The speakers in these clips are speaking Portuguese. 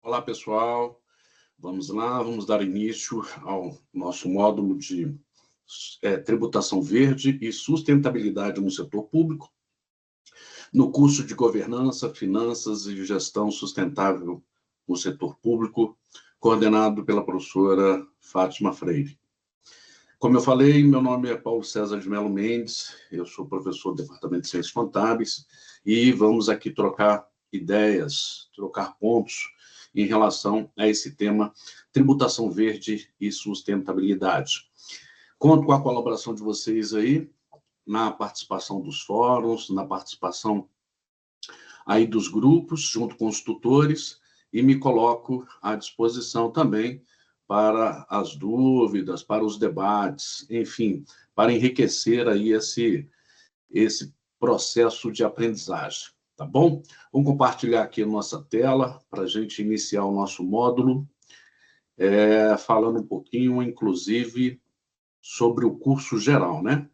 Olá, pessoal. Vamos lá, vamos dar início ao nosso módulo de tributação verde e sustentabilidade no setor público, no curso de Governança, Finanças e Gestão Sustentável no Setor Público, coordenado pela professora Fátima Freire. Como eu falei, meu nome é Paulo César de Melo Mendes, eu sou professor do Departamento de Ciências Contábeis e vamos aqui trocar ideias, trocar pontos em relação a esse tema, tributação verde e sustentabilidade. Conto com a colaboração de vocês aí, na participação dos fóruns, na participação aí dos grupos, junto com os tutores, e me coloco à disposição também para as dúvidas, para os debates, enfim, para enriquecer aí esse processo de aprendizagem. Tá bom? Vamos compartilhar aqui a nossa tela para a gente iniciar o nosso módulo, falando um pouquinho, inclusive, sobre o curso geral, né?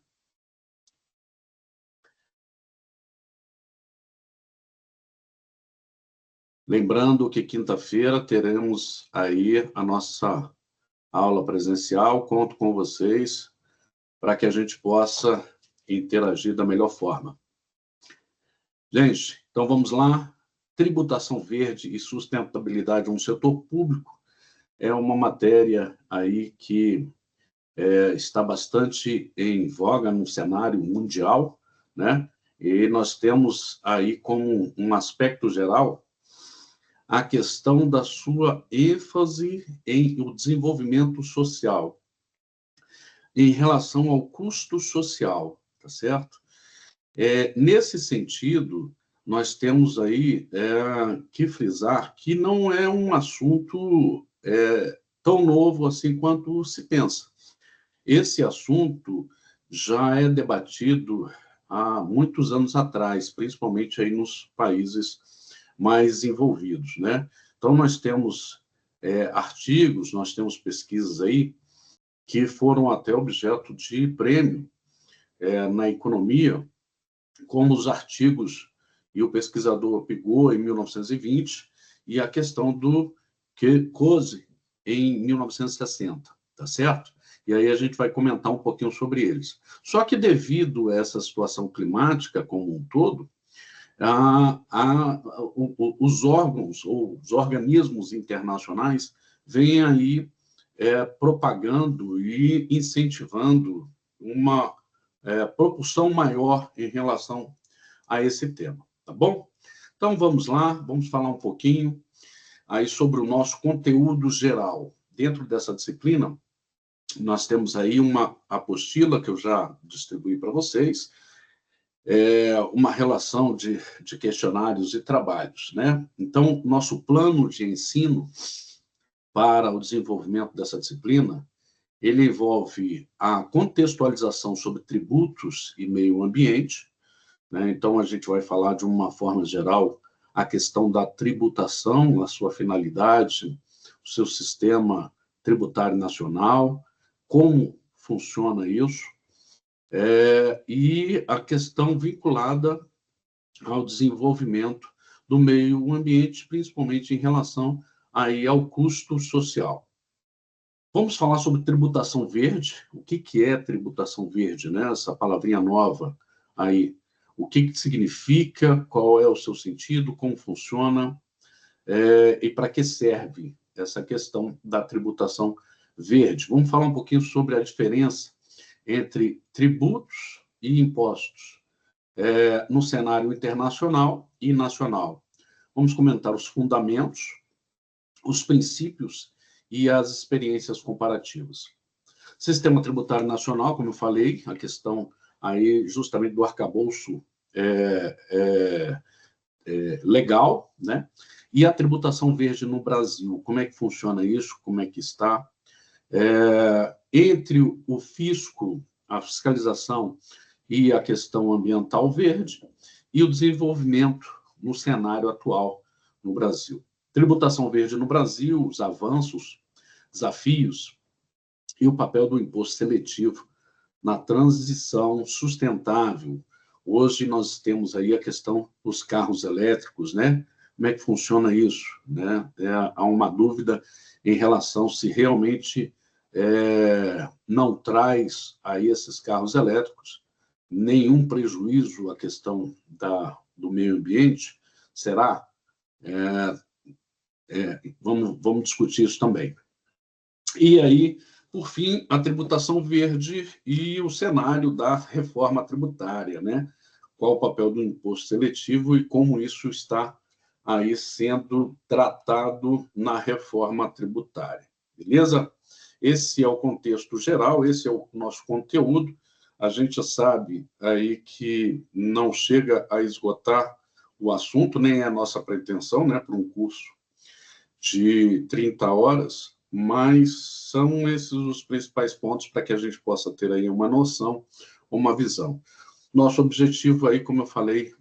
Lembrando que quinta-feira teremos aí a nossa aula presencial, conto com vocês para que a gente possa interagir da melhor forma. Gente, então vamos lá. Tributação verde e sustentabilidade no setor público é uma matéria aí que está bastante em voga no cenário mundial, né? E nós temos aí como um aspecto geral a questão da sua ênfase em o desenvolvimento social, em relação ao custo social, tá certo? Nesse sentido, nós temos aí que frisar que não é um assunto tão novo assim quanto se pensa. Esse assunto já é debatido há muitos anos atrás, principalmente aí nos países mais envolvidos, né? Então, nós temos artigos, nós temos pesquisas aí que foram até objeto de prêmio na economia, como os artigos e o pesquisador Pigot, em 1920, e a questão do Coase, em 1960, tá certo? E aí a gente vai comentar um pouquinho sobre eles. Só que devido a essa situação climática como um todo, os órgãos ou os organismos internacionais vêm aí propagando e incentivando uma propulsão maior em relação a esse tema, tá bom? Então, vamos lá, vamos falar um pouquinho aí sobre o nosso conteúdo geral. Dentro dessa disciplina, nós temos aí uma apostila que eu já distribuí para vocês, uma relação de questionários e trabalhos, né? Então, nosso plano de ensino para o desenvolvimento dessa disciplina, ele envolve a contextualização sobre tributos e meio ambiente, né? Então, a gente vai falar de uma forma geral a questão da tributação, a sua finalidade, o seu sistema tributário nacional, como funciona isso, e a questão vinculada ao desenvolvimento do meio ambiente, principalmente em relação aí ao custo social. Vamos falar sobre tributação verde. O que é tributação verde, né? Essa palavrinha nova aí. O que significa, qual é o seu sentido, como funciona, e para que serve essa questão da tributação verde. Vamos falar um pouquinho sobre a diferença entre tributos e impostos no cenário internacional e nacional. Vamos comentar os fundamentos, os princípios e as experiências comparativas. Sistema tributário nacional, como eu falei, a questão aí justamente do arcabouço legal, né? E a tributação verde no Brasil, como é que funciona isso, como é que está? Entre o fisco, a fiscalização e a questão ambiental verde e o desenvolvimento no cenário atual no Brasil. Tributação verde no Brasil, os avanços, desafios e o papel do imposto seletivo na transição sustentável. Hoje nós temos aí a questão dos carros elétricos, né? como é que funciona isso, né? Há uma dúvida em relação se realmente não traz a esses carros elétricos nenhum prejuízo à questão do meio ambiente. Será? Vamos discutir isso também. E aí, por fim, a tributação verde e o cenário da reforma tributária, né? Qual o papel do imposto seletivo e como isso está aí sendo tratado na reforma tributária. Beleza? Esse é o contexto geral, esse é o nosso conteúdo. A gente sabe aí que não chega a esgotar o assunto, nem é a nossa pretensão, né, para um curso de 30 horas, mas são esses os principais pontos para que a gente possa ter aí uma noção, uma visão. Nosso objetivo aí, como eu falei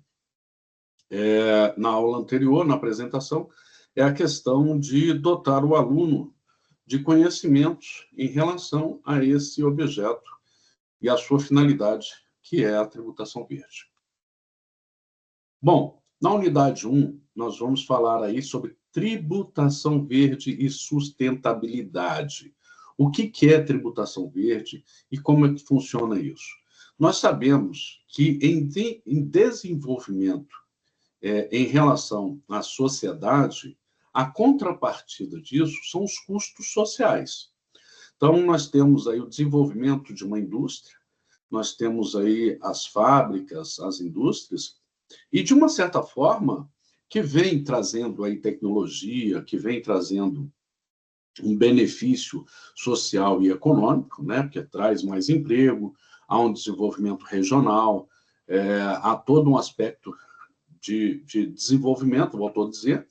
na aula anterior, na apresentação, é a questão de dotar o aluno de conhecimentos em relação a esse objeto e a sua finalidade, que é a tributação verde. Bom, na unidade 1, nós vamos falar aí sobre tributação verde e sustentabilidade. O que é tributação verde e como é que funciona isso? Nós sabemos que em desenvolvimento em relação à sociedade, a contrapartida disso são os custos sociais. Então, nós temos aí o desenvolvimento de uma indústria, nós temos aí as fábricas, as indústrias, e, de uma certa forma, que vem trazendo aí tecnologia, que vem trazendo um benefício social e econômico, né? Porque traz mais emprego, há um desenvolvimento regional, há todo um aspecto de desenvolvimento, voltou a dizer,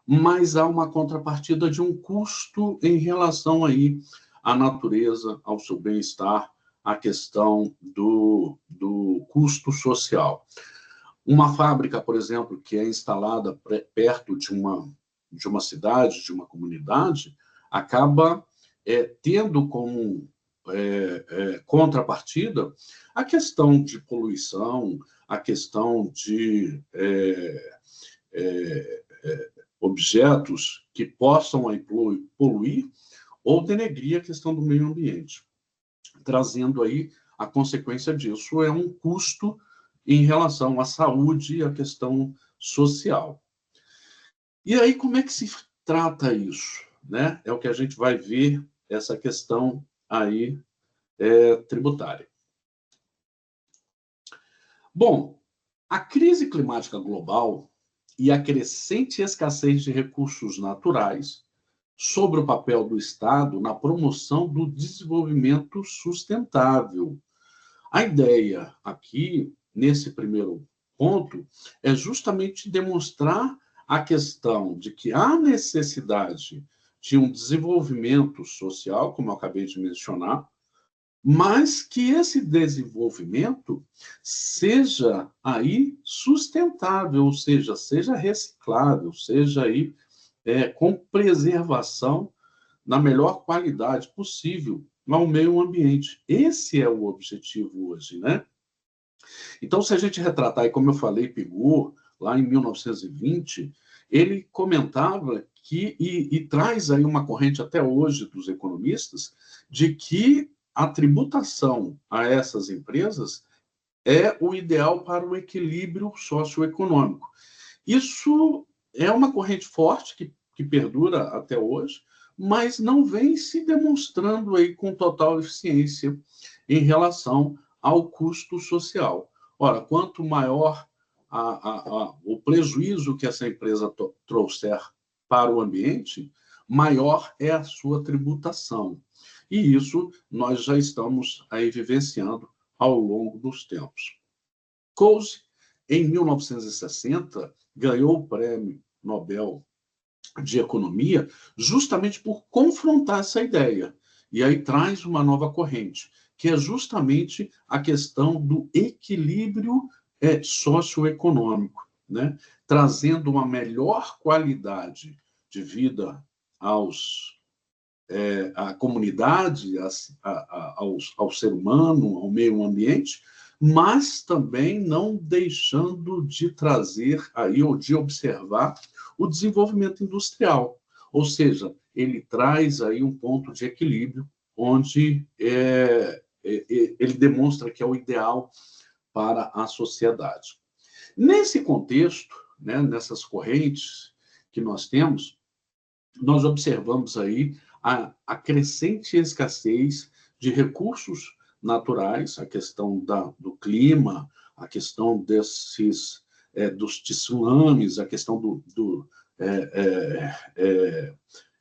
mas há uma contrapartida de um custo em relação aí à natureza, ao seu bem-estar, à questão do custo social. Uma fábrica, por exemplo, que é instalada perto de uma cidade, de uma comunidade, acaba tendo como contrapartida a questão de poluição, a questão de objetos que possam aí poluir ou denegrir a questão do meio ambiente, trazendo aí a consequência disso é um custo em relação à saúde e à questão social. E aí, como é que se trata isso? Né? É o que a gente vai ver, essa questão aí tributária. Bom, a crise climática global e a crescente escassez de recursos naturais sobre o papel do Estado na promoção do desenvolvimento sustentável. A ideia aqui, nesse primeiro ponto, é justamente demonstrar a questão de que há necessidade de um desenvolvimento social, como eu acabei de mencionar, mas que esse desenvolvimento seja aí sustentável, ou seja reciclável, seja aí com preservação na melhor qualidade possível ao meio ambiente. Esse é o objetivo hoje, né? Então, se a gente retratar, e como eu falei, Pigou, lá em 1920, ele comentava que, e traz aí uma corrente até hoje dos economistas, de que a tributação a essas empresas é o ideal para o equilíbrio socioeconômico. Isso é uma corrente forte que perdura até hoje, mas não vem se demonstrando aí com total eficiência em relação ao custo social. Ora, quanto maior o prejuízo que essa empresa trouxer para o ambiente, maior é a sua tributação. E isso nós já estamos aí vivenciando ao longo dos tempos. Coase, em 1960, ganhou o Prêmio Nobel de Economia justamente por confrontar essa ideia. E aí traz uma nova corrente, que é justamente a questão do equilíbrio socioeconômico, né? Trazendo uma melhor qualidade de vida à comunidade, ao ser humano, ao meio ambiente, mas também não deixando de trazer aí, ou de observar, o desenvolvimento industrial. Ou seja, ele traz aí um ponto de equilíbrio, onde ele demonstra que é o ideal para a sociedade. Nesse contexto, né, nessas correntes que nós temos, nós observamos aí a crescente escassez de recursos naturais, a questão do clima, a questão dos tsunamis, a questão do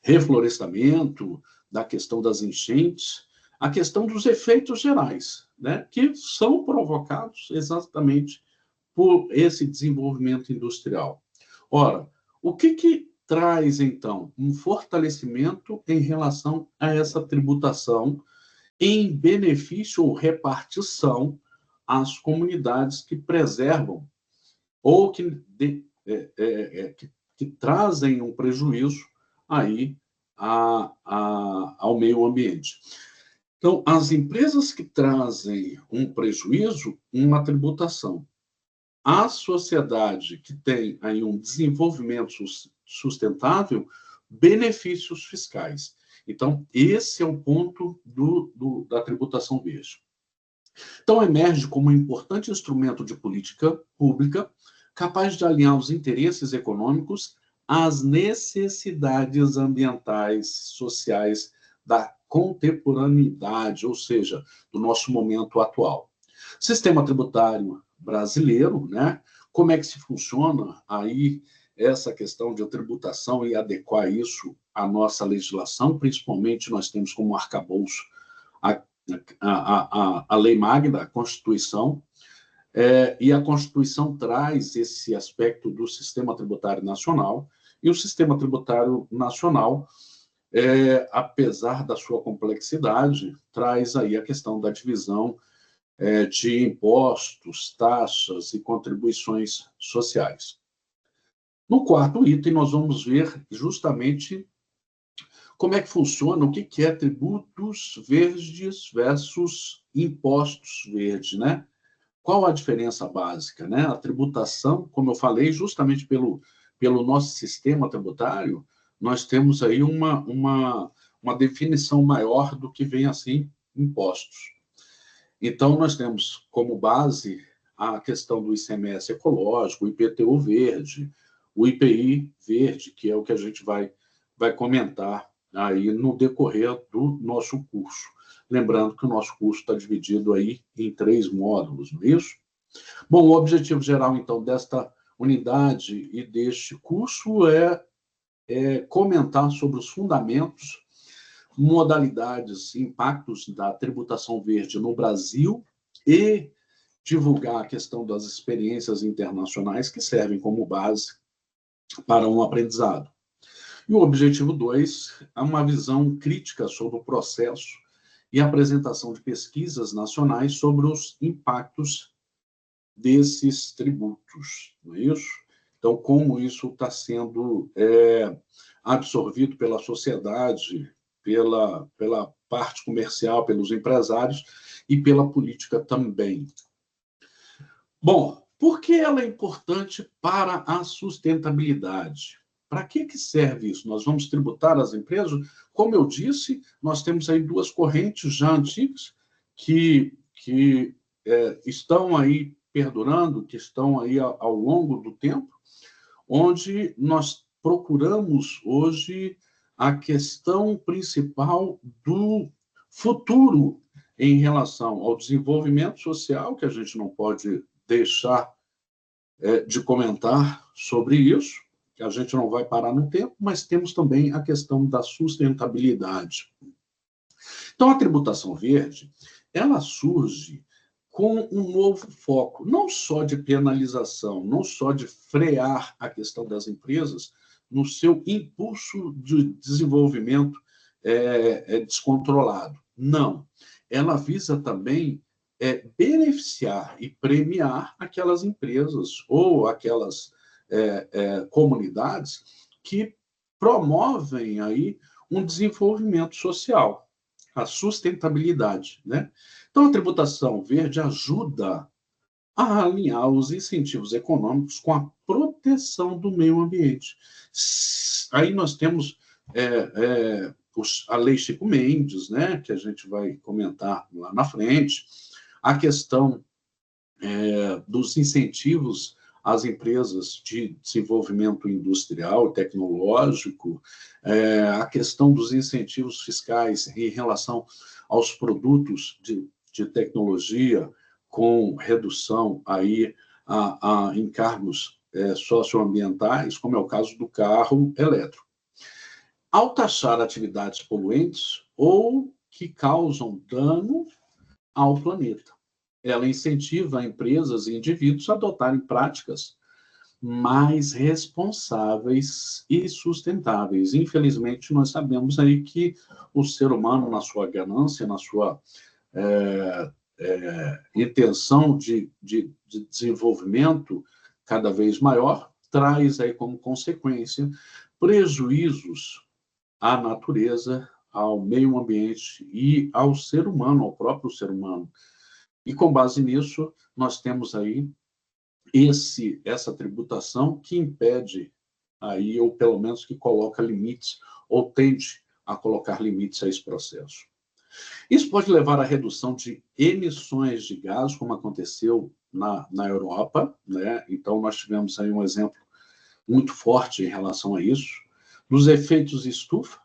reflorestamento, da questão das enchentes, a questão dos efeitos gerais, né, que são provocados exatamente por esse desenvolvimento industrial. Ora, o que traz, então, um fortalecimento em relação a essa tributação em benefício ou repartição às comunidades que preservam ou que trazem um prejuízo aí ao meio ambiente. Então, as empresas que trazem um prejuízo, uma tributação. A sociedade que tem aí um desenvolvimento sustentável, benefícios fiscais. Então, esse é o ponto da tributação verde. Então, emerge como um importante instrumento de política pública capaz de alinhar os interesses econômicos às necessidades ambientais, sociais da contemporaneidade, ou seja, do nosso momento atual. Sistema tributário brasileiro, né? Como é que se funciona aí essa questão de tributação e adequar isso à nossa legislação, principalmente nós temos como arcabouço a Lei Magna, a Constituição, e a Constituição traz esse aspecto do sistema tributário nacional, e o sistema tributário nacional, apesar da sua complexidade, traz aí a questão da divisão de impostos, taxas e contribuições sociais. No quarto item, nós vamos ver justamente como é que funciona, o que é tributos verdes versus impostos verdes, né? Qual a diferença básica, né? A tributação, como eu falei, justamente pelo nosso sistema tributário, nós temos aí uma definição maior do que vem assim impostos. Então, nós temos como base a questão do ICMS ecológico, o IPTU verde, o IPI verde, que é o que a gente vai comentar aí no decorrer do nosso curso. Lembrando que o nosso curso está dividido aí em 3 módulos, não é isso? Bom, o objetivo geral, então, desta unidade e deste curso é comentar sobre os fundamentos, modalidades, impactos da tributação verde no Brasil e divulgar a questão das experiências internacionais que servem como base para um aprendizado. E o objetivo 2 é uma visão crítica sobre o processo e apresentação de pesquisas nacionais sobre os impactos desses tributos, não é isso? Então, como isso está sendo absorvido pela sociedade, pela parte comercial, pelos empresários e pela política também. Bom, por que ela é importante para a sustentabilidade? Para que serve isso? Nós vamos tributar as empresas? Como eu disse, nós temos aí 2 correntes já antigas que estão aí perdurando, que estão aí ao longo do tempo, onde nós procuramos hoje a questão principal do futuro em relação ao desenvolvimento social, que a gente não pode deixar de comentar sobre isso, que a gente não vai parar no tempo, mas temos também a questão da sustentabilidade. Então, a tributação verde, ela surge com um novo foco, não só de penalização, não só de frear a questão das empresas no seu impulso de desenvolvimento descontrolado. Não. Ela visa também beneficiar e premiar aquelas empresas ou aquelas comunidades que promovem aí um desenvolvimento social. a sustentabilidade, né? Então, a tributação verde ajuda a alinhar os incentivos econômicos com a proteção do meio ambiente. Aí nós temos a Lei Chico Mendes, né, que a gente vai comentar lá na frente, a questão dos incentivos às empresas de desenvolvimento industrial e tecnológico, a questão dos incentivos fiscais em relação aos produtos de tecnologia, com redução aí a encargos socioambientais, como é o caso do carro elétrico. Ao taxar atividades poluentes ou que causam dano ao planeta, ela incentiva empresas e indivíduos a adotarem práticas mais responsáveis e sustentáveis. Infelizmente, nós sabemos aí que o ser humano, na sua ganância, na sua intenção de desenvolvimento cada vez maior, traz aí como consequência prejuízos à natureza, ao meio ambiente e ao ser humano, ao próprio ser humano. E com base nisso, nós temos aí essa tributação que impede aí, ou pelo menos que coloca limites, ou tende a colocar limites a esse processo. Isso pode levar à redução de emissões de gás, como aconteceu na Europa, né? Então, nós tivemos aí um exemplo muito forte em relação a isso, dos efeitos estufa,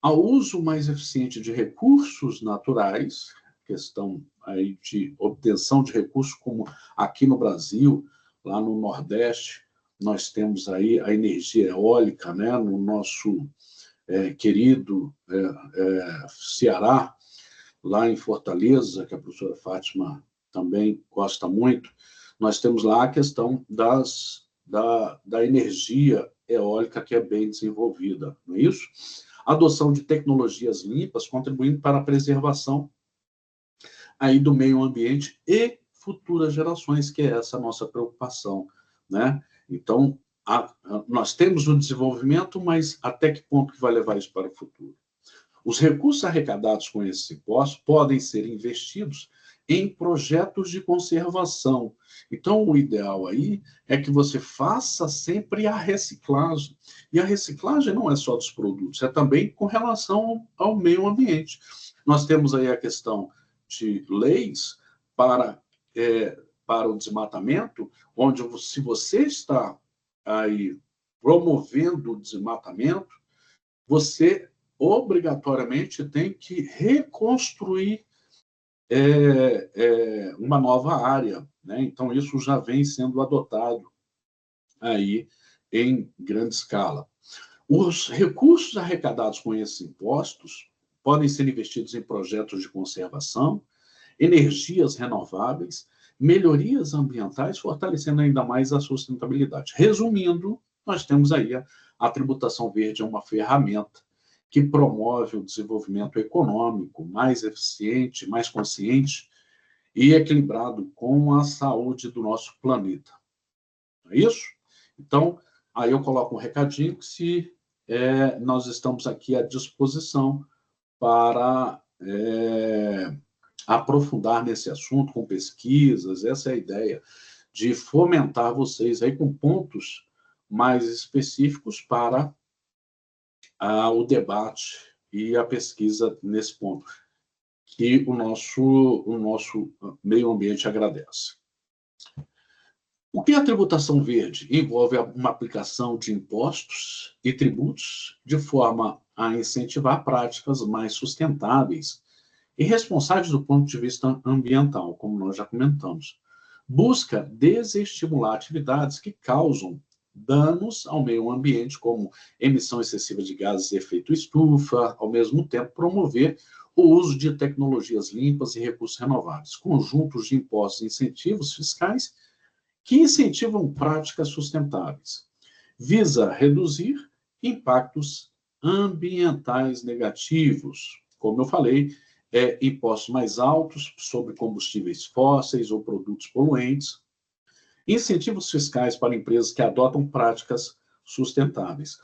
ao uso mais eficiente de recursos naturais, questão aí de obtenção de recursos, como aqui no Brasil, lá no Nordeste, nós temos aí a energia eólica, né? No nosso querido Ceará, lá em Fortaleza, que a professora Fátima também gosta muito, nós temos lá a questão da energia eólica que é bem desenvolvida, não é isso? A adoção de tecnologias limpas, contribuindo para a preservação aí do meio ambiente e futuras gerações, que é essa a nossa preocupação, né? Então, nós temos o desenvolvimento, mas até que ponto que vai levar isso para o futuro? Os recursos arrecadados com esses impostos podem ser investidos em projetos de conservação. Então, o ideal aí é que você faça sempre a reciclagem. E a reciclagem não é só dos produtos, é também com relação ao meio ambiente. Nós temos aí a questão de leis para o desmatamento, onde se você está aí promovendo o desmatamento, você obrigatoriamente tem que reconstruir uma nova área, né? Então, isso já vem sendo adotado aí em grande escala. Os recursos arrecadados com esses impostos podem ser investidos em projetos de conservação, energias renováveis, melhorias ambientais, fortalecendo ainda mais a sustentabilidade. Resumindo, nós temos aí a tributação verde é uma ferramenta que promove o desenvolvimento econômico mais eficiente, mais consciente e equilibrado com a saúde do nosso planeta. Não é isso? Então, aí eu coloco um recadinho que se nós estamos aqui à disposição para aprofundar nesse assunto com pesquisas, essa é a ideia, de fomentar vocês aí com pontos mais específicos para o debate e a pesquisa nesse ponto, que o nosso meio ambiente agradece. O que é a tributação verde? Envolve uma aplicação de impostos e tributos de forma a incentivar práticas mais sustentáveis e responsáveis do ponto de vista ambiental, como nós já comentamos. Busca desestimular atividades que causam danos ao meio ambiente, como emissão excessiva de gases de efeito estufa, ao mesmo tempo promover o uso de tecnologias limpas e recursos renováveis, conjuntos de impostos e incentivos fiscais que incentivam práticas sustentáveis. Visa reduzir impactos ambientais negativos, como eu falei, impostos mais altos sobre combustíveis fósseis ou produtos poluentes, incentivos fiscais para empresas que adotam práticas sustentáveis.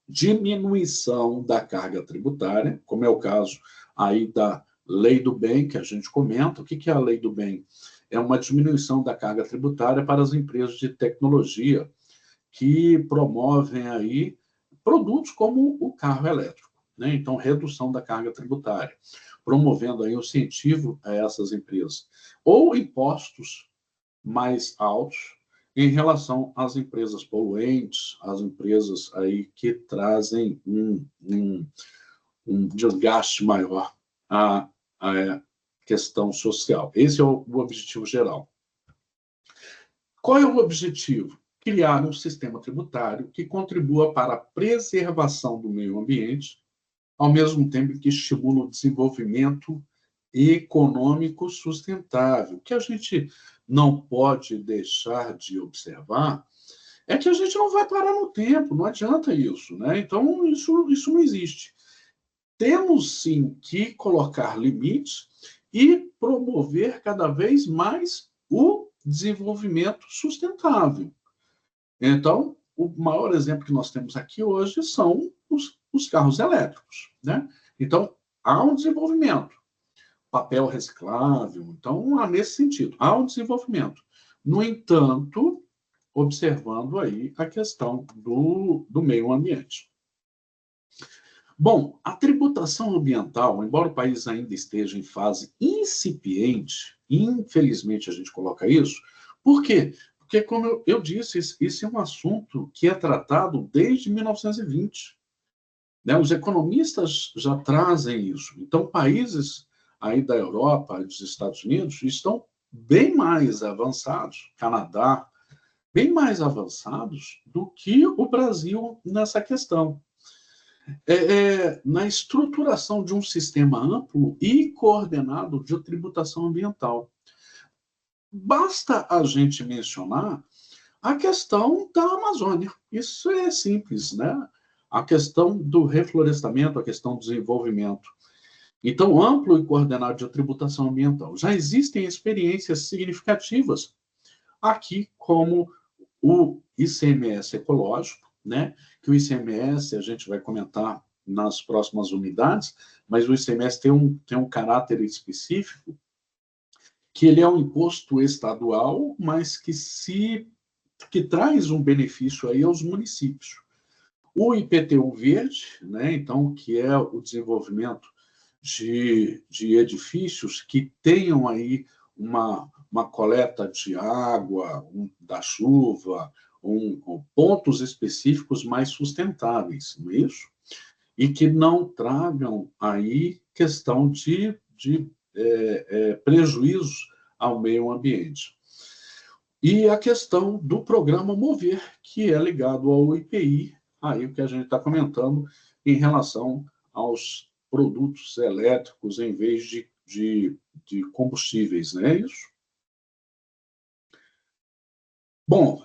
diminuição da carga tributária, como é o caso aí da Lei do Bem, que a gente comenta. O que é a Lei do Bem? É uma diminuição da carga tributária para as empresas de tecnologia que promovem aí produtos como o carro elétrico, né? Então, redução da carga tributária, promovendo aí o incentivo a essas empresas. Ou impostos mais altos em relação às empresas poluentes, às empresas aí que trazem um desgaste maior à questão social. Esse é o objetivo geral. Qual é o objetivo? Criar um sistema tributário que contribua para a preservação do meio ambiente, ao mesmo tempo que estimula o desenvolvimento econômico sustentável. O que a gente não pode deixar de observar é que a gente não vai parar no tempo, não adianta isso, né? Então, isso não existe. Temos, sim, que colocar limites e promover cada vez mais o desenvolvimento sustentável. Então, o maior exemplo que nós temos aqui hoje são os carros elétricos, né? Então, há um desenvolvimento, papel reciclável, então, há nesse sentido, há um desenvolvimento. No entanto, observando aí a questão do meio ambiente. Bom, a tributação ambiental, embora o país ainda esteja em fase incipiente, infelizmente a gente coloca isso, por quê? Porque, como eu disse, esse é um assunto que é tratado desde 1920. Né? Os economistas já trazem isso. Então, países aí da Europa e dos Estados Unidos estão bem mais avançados, Canadá, bem mais avançados do que o Brasil nessa questão. Na estruturação de um sistema amplo e coordenado de tributação ambiental. Basta a gente mencionar a questão da Amazônia. Isso é simples, né? A questão do reflorestamento, a questão do desenvolvimento. Então, amplo e coordenado de tributação ambiental. Já existem experiências significativas aqui, como o ICMS ecológico, né? Que o ICMS a gente vai comentar nas próximas unidades, mas o ICMS tem um caráter específico, que ele é um imposto estadual, mas que traz um benefício aí aos municípios. O IPTU verde, né, então, que é o desenvolvimento de edifícios que tenham aí uma coleta de água, da chuva, pontos específicos mais sustentáveis, não é isso? E que não tragam aí questão de prejuízos ao meio ambiente. E a questão do programa Mover, que é ligado ao IPI, aí o que a gente está comentando em relação aos produtos elétricos em vez de combustíveis, não é isso? Bom,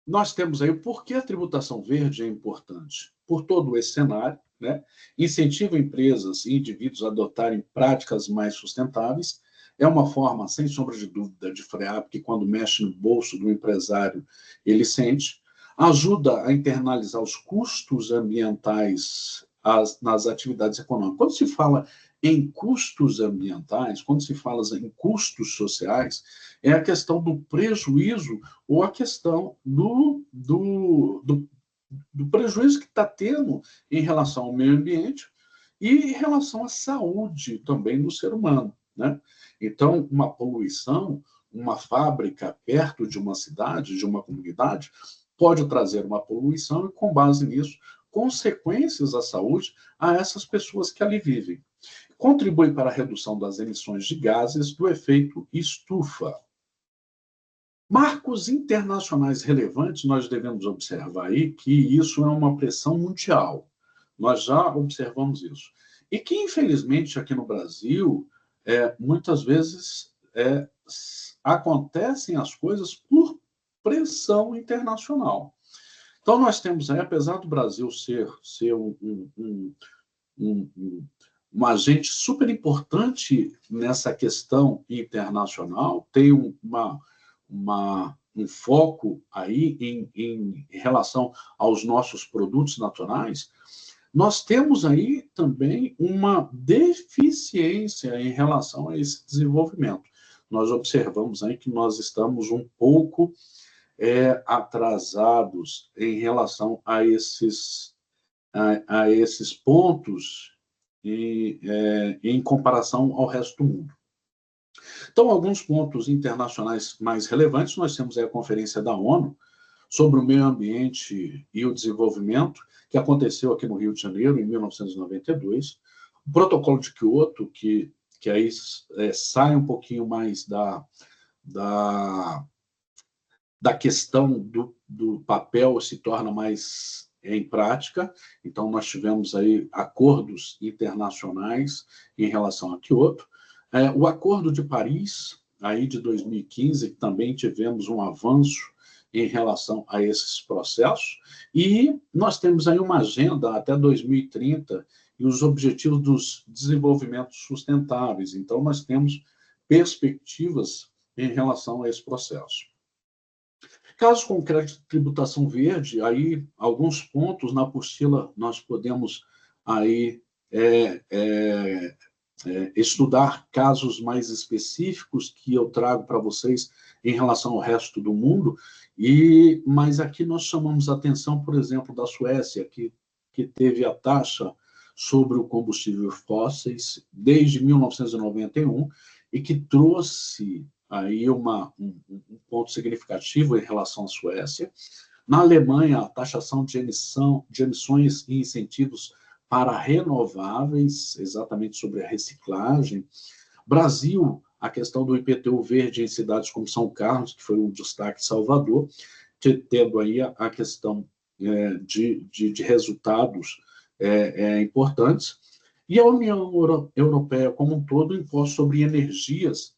nós temos aí o porquê a tributação verde é importante. Por todo esse cenário, né? Incentiva empresas e indivíduos a adotarem práticas mais sustentáveis. É uma forma, sem sombra de dúvida, de frear, porque quando mexe no bolso do empresário, ele sente. Ajuda a internalizar os custos ambientais nas atividades econômicas. Quando se fala em custos ambientais, quando se fala em custos sociais, é a questão do prejuízo ou a questão do prejuízo que está tendo em relação ao meio ambiente e em relação à saúde também do ser humano, né? Então, uma poluição, uma fábrica perto de uma cidade, de uma comunidade, pode trazer uma poluição e, com base nisso, consequências à saúde a essas pessoas que ali vivem. Contribui para a redução das emissões de gases do efeito estufa. Marcos internacionais relevantes, nós devemos observar aí que isso é uma pressão mundial. Nós já observamos isso. E que, infelizmente, aqui no Brasil, muitas vezes acontecem as coisas por pressão internacional. Então, nós temos aí, apesar do Brasil ser um agente super importante nessa questão internacional, tem um foco aí em relação aos nossos produtos naturais, nós temos aí também uma deficiência em relação a esse desenvolvimento. Nós observamos aí que nós estamos um pouco atrasados em relação a esses pontos em comparação ao resto do mundo. Então, alguns pontos internacionais mais relevantes, nós temos a Conferência da ONU sobre o Meio Ambiente e o Desenvolvimento, que aconteceu aqui no Rio de Janeiro, em 1992, o Protocolo de Quioto, que aí sai um pouquinho mais da questão do papel, se torna mais em prática. Então, nós tivemos aí acordos internacionais em relação a Quioto. O Acordo de Paris, aí de 2015, também tivemos um avanço em relação a esses processos, e nós temos aí uma agenda até 2030 e os objetivos dos desenvolvimentos sustentáveis. Então, nós temos perspectivas em relação a esse processo. Caso concreto de tributação verde, aí alguns pontos na apostila nós podemos aí estudar casos mais específicos que eu trago para vocês em relação ao resto do mundo, mas aqui nós chamamos a atenção, por exemplo, da Suécia, que teve a taxa sobre o combustível fósseis desde 1991 e que trouxe aí um ponto significativo em relação à Suécia. Na Alemanha, a taxação de emissões e incentivos para renováveis, exatamente sobre a reciclagem. Brasil, a questão do IPTU verde em cidades como São Carlos, que foi um destaque em Salvador, tendo aí a questão de resultados importantes. E a União Europeia como um todo, imposto sobre energias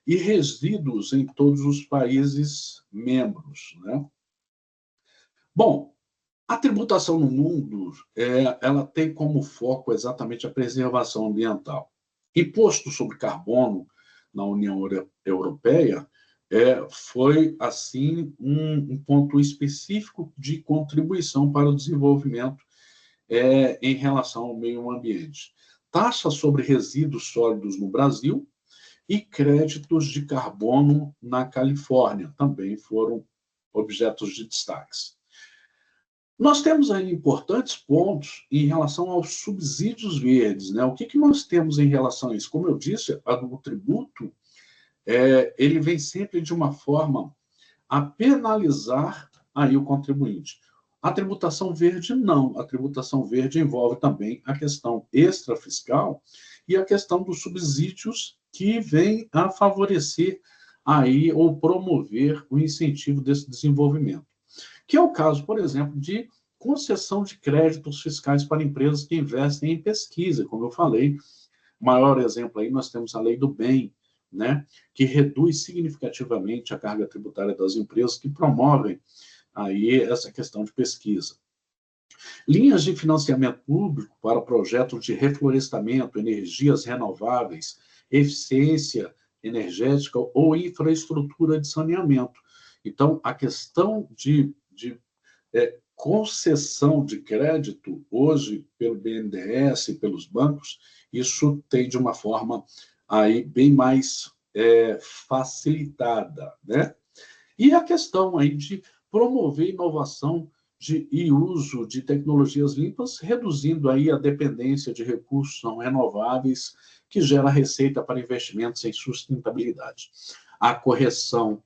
e resíduos em todos os países membros, né? Bom, a tributação no mundo, ela tem como foco exatamente a preservação ambiental. Imposto sobre carbono na União Europeia foi, assim, um ponto específico de contribuição para o desenvolvimento em relação ao meio ambiente. Taxa sobre resíduos sólidos no Brasil e créditos de carbono na Califórnia também foram objetos de destaques. Nós temos aí importantes pontos em relação aos subsídios verdes, né? O que nós temos em relação a isso? Como eu disse, o tributo ele vem sempre de uma forma a penalizar aí o contribuinte. A tributação verde, não. A tributação verde envolve também a questão extrafiscal e a questão dos subsídios que vem a favorecer aí ou promover o incentivo desse desenvolvimento. Que é o caso, por exemplo, de concessão de créditos fiscais para empresas que investem em pesquisa, como eu falei. O maior exemplo aí, nós temos a Lei do Bem, né, que reduz significativamente a carga tributária das empresas que promovem aí essa questão de pesquisa. Linhas de financiamento público para projetos de reflorestamento, energias renováveis, eficiência energética ou infraestrutura de saneamento. Então, a questão de concessão de crédito, hoje, pelo BNDES e pelos bancos, isso tem de uma forma aí bem mais facilitada, né? E a questão aí de promover inovação e uso de tecnologias limpas, reduzindo aí a dependência de recursos não renováveis, que gera receita para investimentos em sustentabilidade. A correção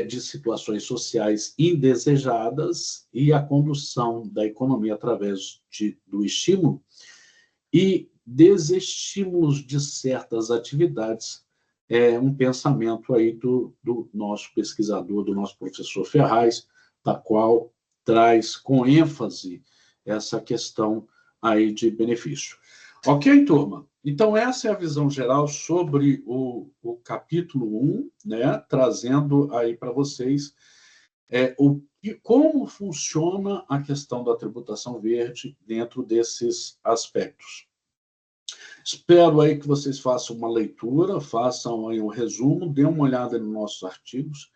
de situações sociais indesejadas e a condução da economia através do estímulo e desestímulos de certas atividades, um pensamento aí do nosso pesquisador, do nosso professor Ferraz, da qual traz com ênfase essa questão aí de benefício. Ok, turma? Então, essa é a visão geral sobre o capítulo 1, né? Trazendo aí para vocês como funciona a questão da tributação verde dentro desses aspectos. Espero aí que vocês façam uma leitura, façam aí um resumo, dêem uma olhada nos nossos artigos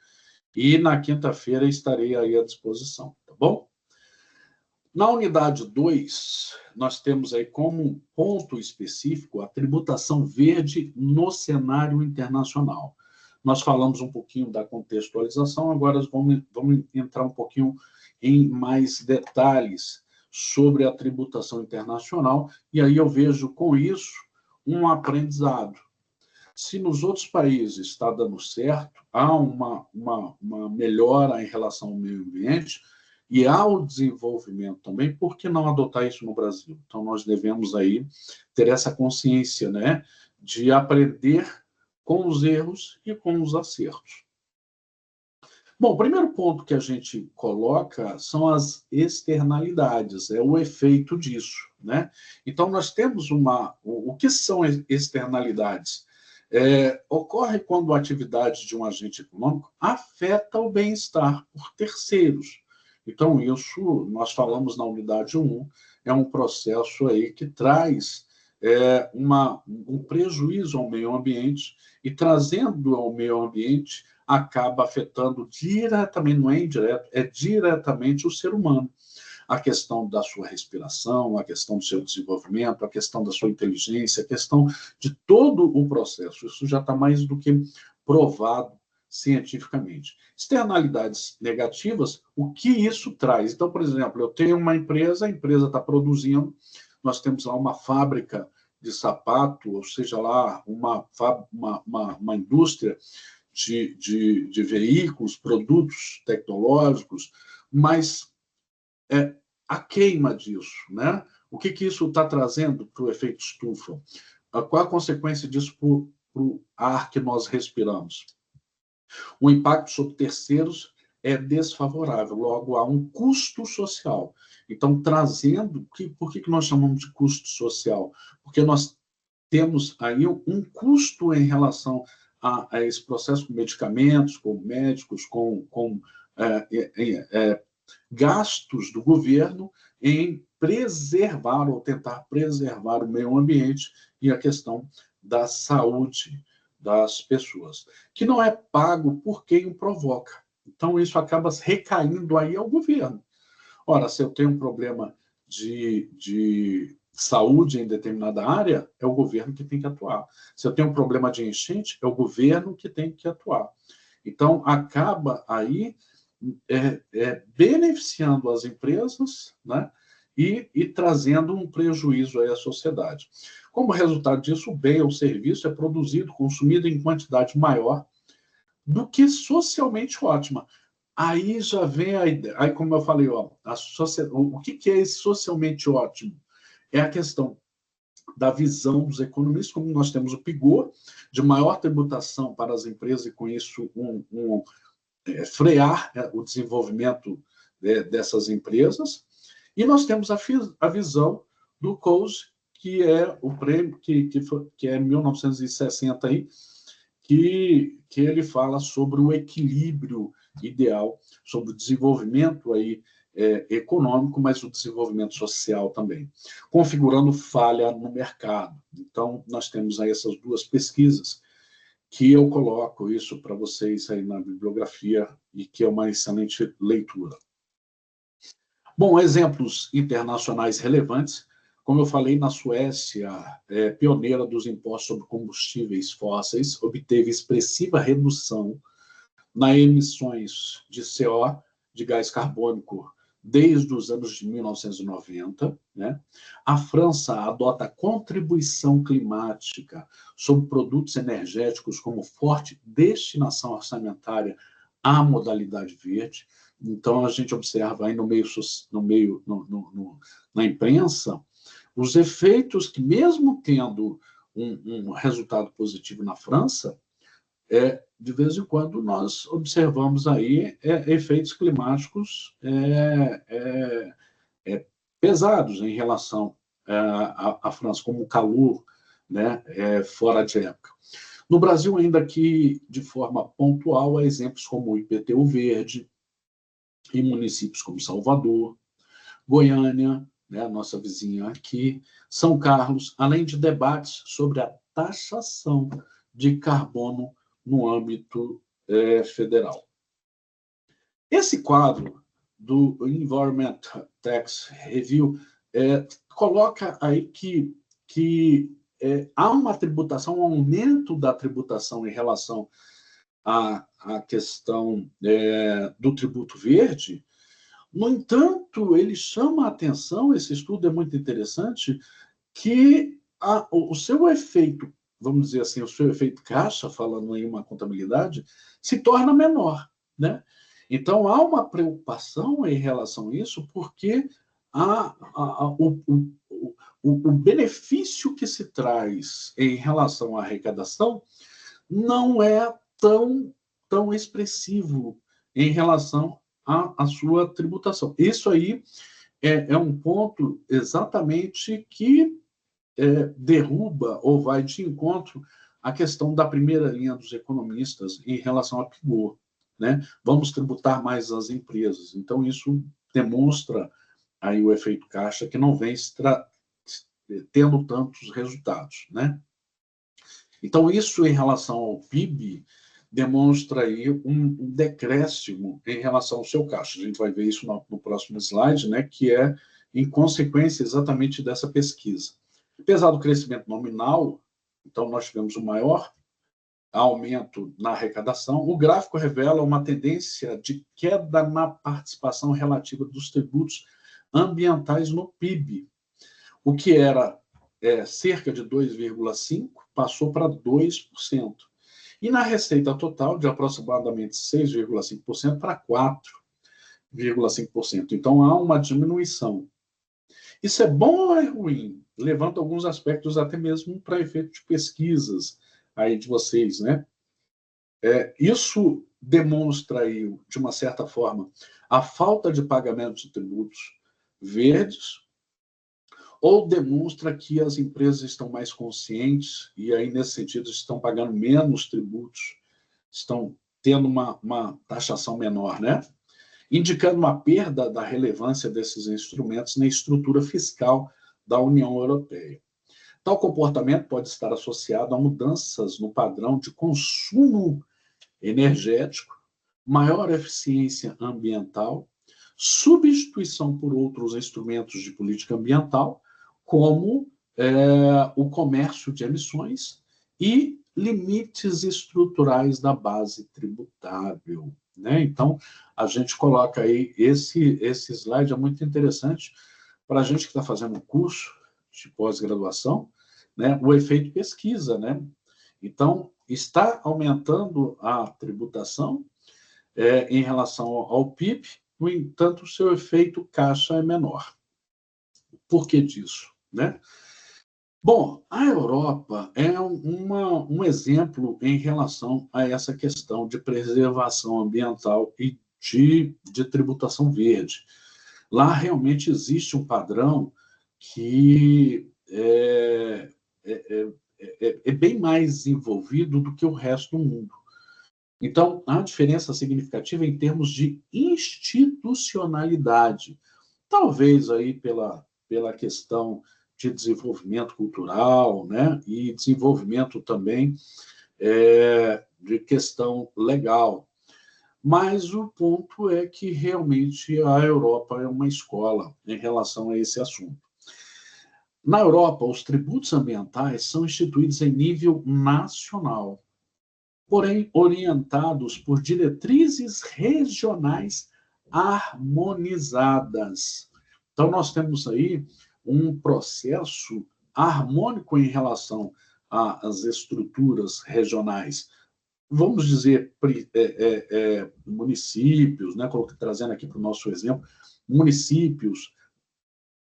E na quinta-feira estarei aí à disposição, tá bom? Na unidade 2, nós temos aí como ponto específico a tributação verde no cenário internacional. Nós falamos um pouquinho da contextualização, agora vamos entrar um pouquinho em mais detalhes sobre a tributação internacional, e aí eu vejo com isso um aprendizado. Se nos outros países está dando certo, há uma melhora em relação ao meio ambiente e ao desenvolvimento também, por que não adotar isso no Brasil? Então, nós devemos aí ter essa consciência, né, de aprender com os erros e com os acertos. Bom, o primeiro ponto que a gente coloca são as externalidades, é o efeito disso, né? Então, nós temos o que são externalidades? Ocorre quando a atividade de um agente econômico afeta o bem-estar por terceiros. Então, isso nós falamos na unidade 1, é um processo aí que traz um prejuízo ao meio ambiente e trazendo ao meio ambiente acaba afetando diretamente, não é indireto, é diretamente o ser humano. A questão da sua respiração, a questão do seu desenvolvimento, a questão da sua inteligência, a questão de todo o processo. Isso já está mais do que provado cientificamente. Externalidades negativas, o que isso traz? Então, por exemplo, eu tenho uma empresa, a empresa está produzindo, nós temos lá uma fábrica de sapato, ou seja lá, uma indústria de veículos, produtos tecnológicos, mas a queima disso, né? O que isso está trazendo para o efeito estufa? Qual a consequência disso para o ar que nós respiramos? O impacto sobre terceiros é desfavorável, logo há um custo social. Então, trazendo, por que nós chamamos de custo social? Porque nós temos aí um custo em relação a esse processo com medicamentos, com médicos, com gastos do governo em preservar ou tentar preservar o meio ambiente e a questão da saúde das pessoas, que não é pago por quem o provoca. Então, isso acaba recaindo aí ao governo. Ora, se eu tenho um problema de saúde em determinada área, é o governo que tem que atuar. Se eu tenho um problema de enchente, é o governo que tem que atuar. Então, acaba aí beneficiando as empresas, né, e trazendo um prejuízo aí à sociedade. Como resultado disso, o bem ou serviço é produzido, consumido em quantidade maior do que socialmente ótima. Aí já vem a ideia, aí como eu falei, ó, o que é esse socialmente ótimo? É a questão da visão dos economistas, como nós temos o PIGO, de maior tributação para as empresas e, com isso, frear o desenvolvimento dessas empresas. E nós temos a visão do Coase, que é o prêmio, que é 1960, aí, que ele fala sobre o equilíbrio ideal, sobre o desenvolvimento aí, econômico, mas o desenvolvimento social também, configurando falha no mercado. Então, nós temos aí essas duas pesquisas, que eu coloco isso para vocês aí na bibliografia e que é uma excelente leitura. Bom, exemplos internacionais relevantes. Como eu falei, na Suécia, pioneira dos impostos sobre combustíveis fósseis, obteve expressiva redução nas emissões de CO, de gás carbônico, desde os anos de 1990. Né? A França adota a contribuição climática sobre produtos energéticos como forte destinação orçamentária à modalidade verde. Então, a gente observa aí na imprensa os efeitos que, mesmo tendo um resultado positivo na França, de vez em quando nós observamos aí efeitos climáticos pesados em relação à França, como o calor, né, fora de época. No Brasil, ainda que de forma pontual, há exemplos como o IPTU verde, em municípios como Salvador, Goiânia, né, a nossa vizinha aqui, São Carlos, além de debates sobre a taxação de carbono no âmbito federal. Esse quadro do Environment Tax Review coloca aí que há uma tributação, um aumento da tributação em relação à questão do tributo verde. No entanto, ele chama a atenção, esse estudo é muito interessante, que o seu efeito, vamos dizer assim, o seu efeito caixa, falando em uma contabilidade, se torna menor, né? Então, há uma preocupação em relação a isso, porque o benefício que se traz em relação à arrecadação não é tão expressivo em relação à sua tributação. Isso aí é um ponto exatamente que derruba ou vai de encontro à questão da primeira linha dos economistas em relação a PIGO, né? Vamos tributar mais as empresas. Então, isso demonstra aí o efeito caixa que não vem tendo tantos resultados, né? Então, isso em relação ao PIB demonstra aí um decréscimo em relação ao seu caixa. A gente vai ver isso no próximo slide, né, que é em consequência exatamente dessa pesquisa. Apesar do crescimento nominal, então nós tivemos o maior aumento na arrecadação, o gráfico revela uma tendência de queda na participação relativa dos tributos ambientais no PIB, o que era cerca de 2,5%, passou para 2%. E na receita total, de aproximadamente 6,5% para 4,5%. Então, há uma diminuição. Isso é bom ou é ruim? Levanta alguns aspectos até mesmo para efeito de pesquisas aí de vocês, né? Isso demonstra aí, de uma certa forma, a falta de pagamento de tributos verdes, ou demonstra que as empresas estão mais conscientes e aí, nesse sentido, estão pagando menos tributos, estão tendo uma taxação menor, né? Indicando uma perda da relevância desses instrumentos na estrutura fiscal da União Europeia. Tal comportamento pode estar associado a mudanças no padrão de consumo energético, maior eficiência ambiental, substituição por outros instrumentos de política ambiental, como o comércio de emissões e limites estruturais da base tributável, né? Então, a gente coloca aí, esse slide é muito interessante para a gente que está fazendo um curso de pós-graduação, né? O efeito pesquisa, né? Então, está aumentando a tributação em relação ao PIB, no entanto, o seu efeito caixa é menor. Por que disso, né? Bom, a Europa é um exemplo em relação a essa questão de preservação ambiental e de tributação verde. Lá realmente existe um padrão que é bem mais desenvolvido do que o resto do mundo. Então, há diferença significativa em termos de institucionalidade. Talvez aí pela questão de desenvolvimento cultural, né? E desenvolvimento também de questão legal. Mas o ponto é que realmente a Europa é uma escola em relação a esse assunto. Na Europa, os tributos ambientais são instituídos em nível nacional, porém orientados por diretrizes regionais harmonizadas. Então, nós temos aí um processo harmônico em relação às estruturas regionais. Vamos dizer, municípios, né? Trazendo aqui para o nosso exemplo, municípios,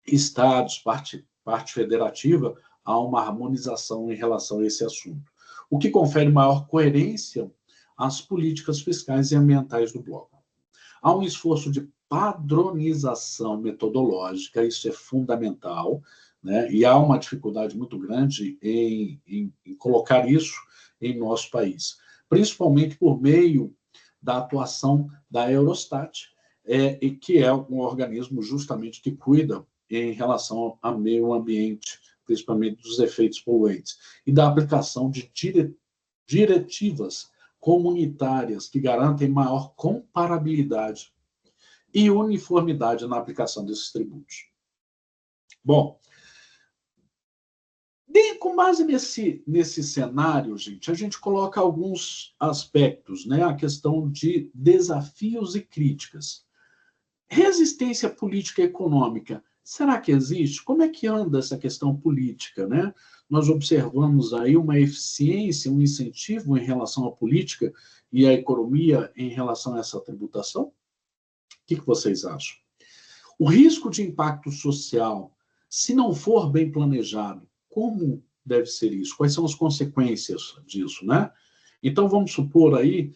estados, parte federativa, há uma harmonização em relação a esse assunto, o que confere maior coerência às políticas fiscais e ambientais do bloco. Há um esforço de padronização metodológica, isso é fundamental, né? E há uma dificuldade muito grande em colocar isso em nosso país, principalmente por meio da atuação da Eurostat, que é um organismo justamente que cuida em relação ao meio ambiente, principalmente dos efeitos poluentes, e da aplicação de diretivas comunitárias que garantem maior comparabilidade e uniformidade na aplicação desses tributos. Bom, com base nesse cenário, gente, a gente coloca alguns aspectos, né? A questão de desafios e críticas. Resistência política e econômica, será que existe? Como é que anda essa questão política, né? Nós observamos aí uma eficiência, um incentivo em relação à política e à economia em relação a essa tributação? O que vocês acham? O risco de impacto social, se não for bem planejado, como deve ser isso? Quais são as consequências disso, né? Então, vamos supor aí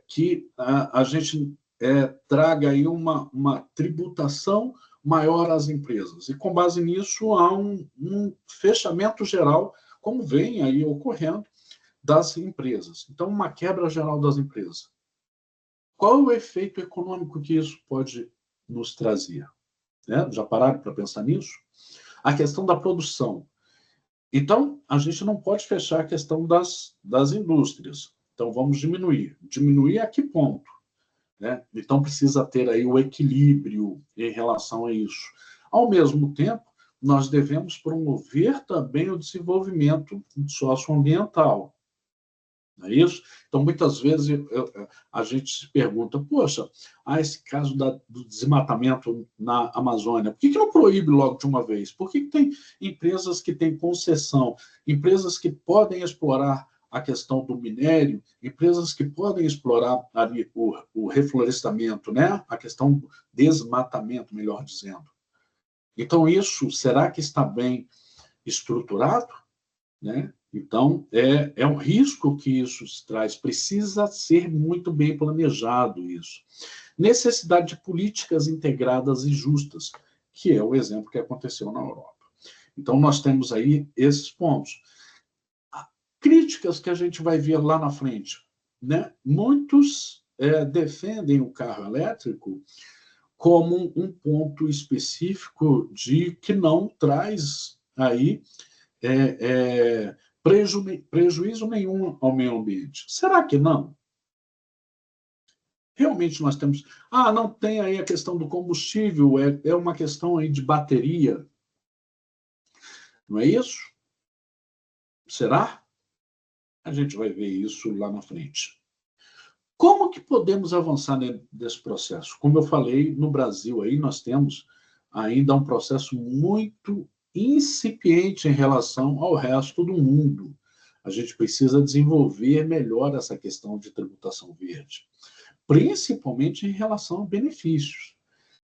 que a gente traga aí uma tributação maior às empresas. E, com base nisso, há um fechamento geral, como vem aí ocorrendo, das empresas. Então, uma quebra geral das empresas. Qual é o efeito econômico que isso pode nos trazer? Né? Já pararam para pensar nisso? A questão da produção. Então, a gente não pode fechar a questão das indústrias. Então, vamos diminuir. Diminuir a que ponto? Né? Então, precisa ter aí o equilíbrio em relação a isso. Ao mesmo tempo, nós devemos promover também o desenvolvimento socioambiental. Não é isso? Então, muitas vezes, a gente se pergunta, poxa, esse caso do desmatamento na Amazônia, por que não proíbe logo de uma vez? Por que tem empresas que têm concessão, empresas que podem explorar a questão do minério, empresas que podem explorar ali o reflorestamento, né? A questão do desmatamento, melhor dizendo. Então, isso, será que está bem estruturado? Né? Então, é um risco que isso traz. Precisa ser muito bem planejado isso. Necessidade de políticas integradas e justas, que é o exemplo que aconteceu na Europa. Então, nós temos aí esses pontos. Críticas que a gente vai ver lá na frente. Né? Muitos defendem o carro elétrico como um ponto específico de que não traz aí prejuízo nenhum ao meio ambiente. Será que não? Realmente nós temos... não tem aí a questão do combustível, é uma questão aí de bateria. Não é isso? Será? A gente vai ver isso lá na frente. Como que podemos avançar nesse processo? Como eu falei, no Brasil aí nós temos ainda um processo muito incipiente em relação ao resto do mundo. A gente precisa desenvolver melhor essa questão de tributação verde, principalmente em relação a benefícios.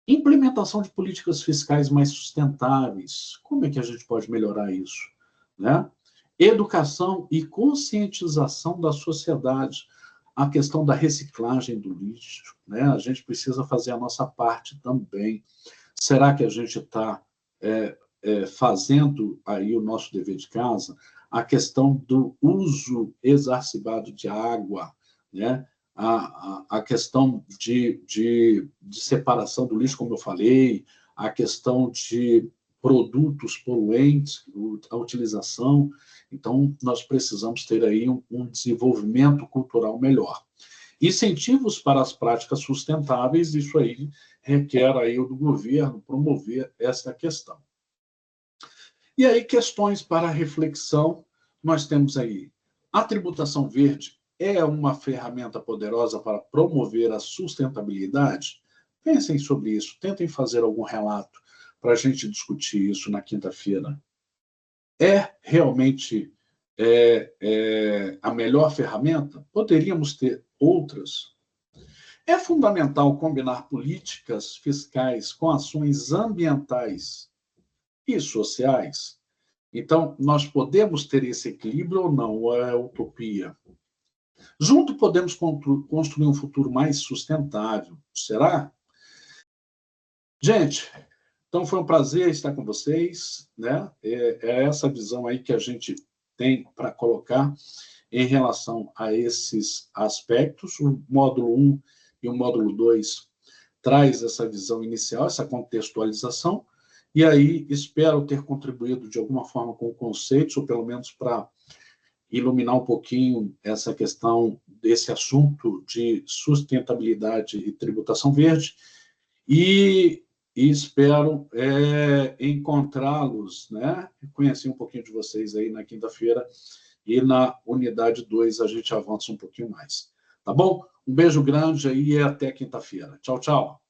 Implementação de políticas fiscais mais sustentáveis. Como é que a gente pode melhorar isso? Né? Educação e conscientização da sociedade. A questão da reciclagem do lixo. Né? A gente precisa fazer a nossa parte também. Será que a gente está fazendo aí o nosso dever de casa? A questão do uso exacerbado de água, né? A questão de separação do lixo, como eu falei, a questão de produtos poluentes, a utilização. Então, nós precisamos ter aí um desenvolvimento cultural melhor. Incentivos para as práticas sustentáveis, isso aí requer aí do governo promover essa questão. E aí, questões para reflexão, nós temos aí a tributação verde é uma ferramenta poderosa para promover a sustentabilidade? Pensem sobre isso, tentem fazer algum relato para a gente discutir isso na quinta-feira. É realmente a melhor ferramenta? Poderíamos ter outras? É fundamental combinar políticas fiscais com ações ambientais e sociais? Então, nós podemos ter esse equilíbrio ou não? Ou é utopia? Junto podemos construir um futuro mais sustentável. Será? Gente, então foi um prazer estar com vocês, né? É essa visão aí que a gente tem para colocar em relação a esses aspectos. O módulo 1 e o módulo 2 traz essa visão inicial, essa contextualização, e aí espero ter contribuído de alguma forma com conceitos, ou pelo menos para iluminar um pouquinho essa questão desse assunto de sustentabilidade e tributação verde, e espero encontrá-los, né? Conhecer um pouquinho de vocês aí na quinta-feira, e na unidade 2 a gente avança um pouquinho mais. Tá bom? Um beijo grande aí e até quinta-feira. Tchau, tchau.